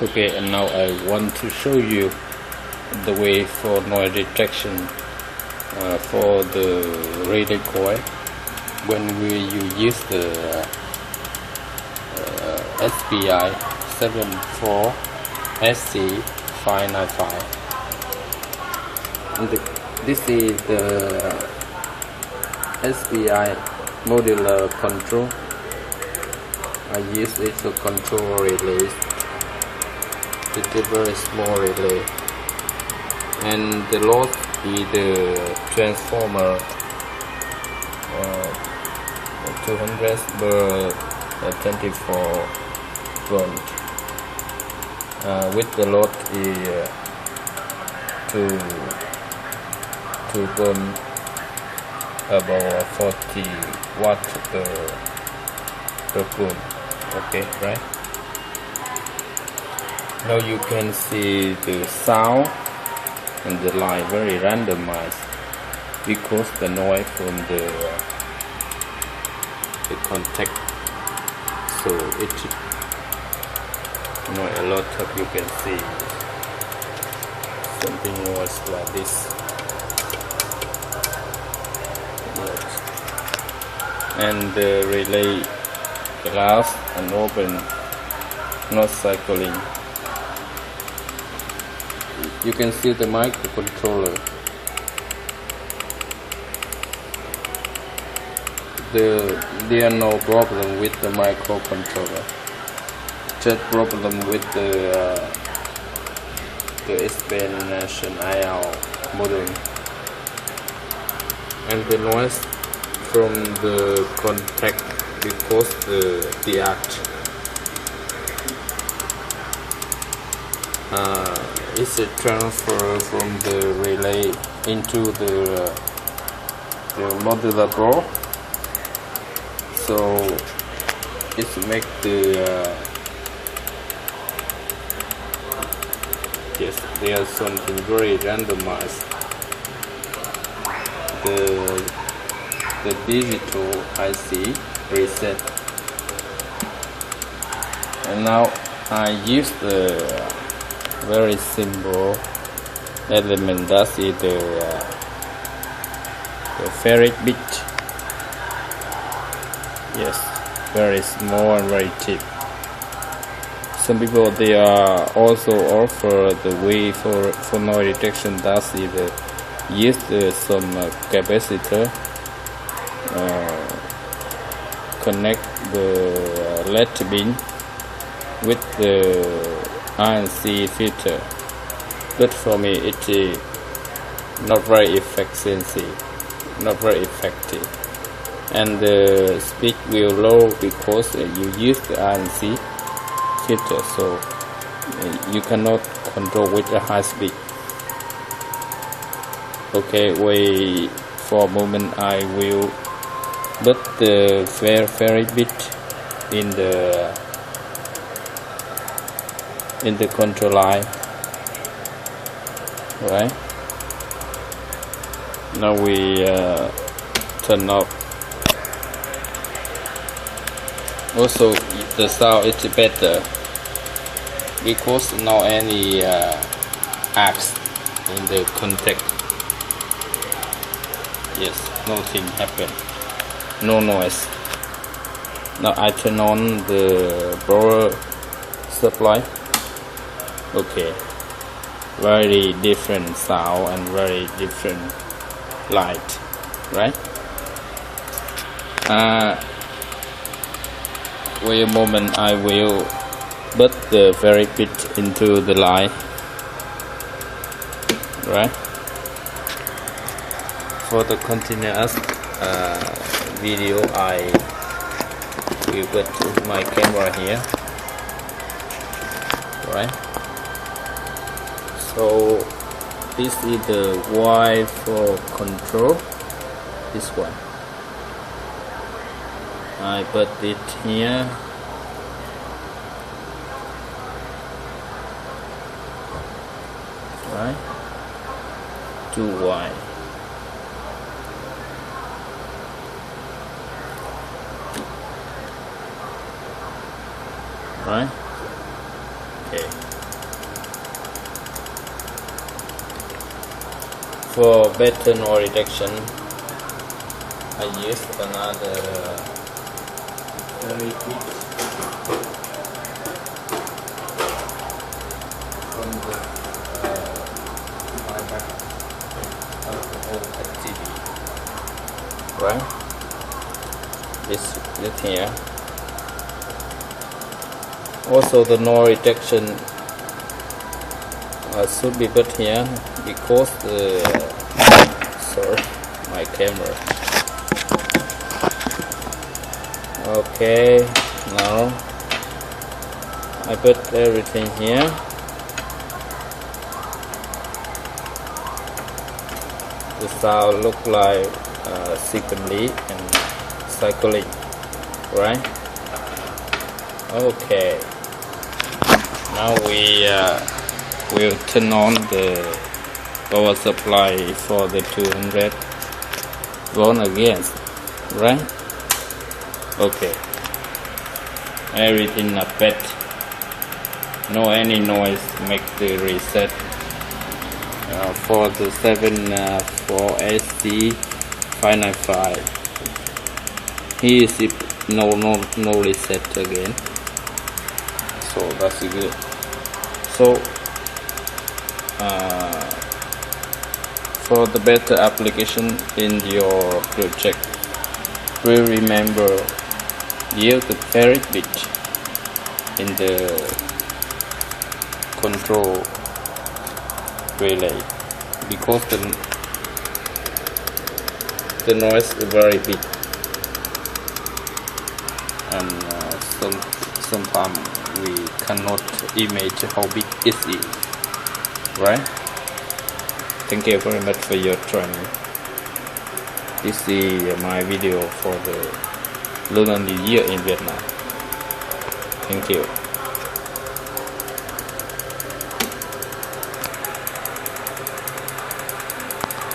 Okay, and now I want to show you the way for noise rejection for the relay coil when you use the SPI 74HC595. This is the SPI modular control. I use it to control relays. It's a very small relay, and the load is the transformer 200 per 24 volt. With the load is 2 volt, about 40 watt per volt. Okay, right? Now you can see the sound and the line very randomized because the noise from the contact. So it, a lot of you can see something was like this. And the relay glass and open, not cycling. You can see the microcontroller. There are no problem with the microcontroller. Just problem with the expansion IR module and the noise from the contact because the arc is a transfer from the relay into the modular board, so it make the yes, there's something very randomized. The digital IC reset, and now I use the very simple element, that is the ferrite bit. Yes, very small and very cheap. Some people, they are also offer the way for noise detection, that is use some capacitor, connect the LED bin with the RNC filter, but for me it is not very effective, and the speed will low because you use the RNC filter, so you cannot control with a high speed. Okay, wait for a moment. I will put the ferrite bit in the control line. Right now we turn off. Also the sound is better because no any apps in the contact. Yes, nothing happened, no noise. Now I turn on the power supply. Okay, very different sound and very different light, right? Wait a moment, I will put the ferrite bit into the line, right? For the continuous video, I will put my camera here, right? So this is the Y for control. This one I put it here, right? 2Y. Right? Okay. For better noise reduction, I use another very quick from the my back of the whole TV, right? This here. Also, the noise reduction should be put here because the sorry, my camera. Okay, now I put everything here. The sound look like sequentially and cycling, right? Okay. Now we will turn on the power supply for the 200 volt again, right? Okay. Everything is bad. No any noise. Make the reset. For the 74HC595. Here is it. No reset again. So that's good. So for the better application in your project, please remember use the ferret bit in the control relay because the noise is very big and sometimes we cannot imagine how big it is, right? Thank you very much for your training. This is my video for the Lunar New Year in Vietnam. Thank you.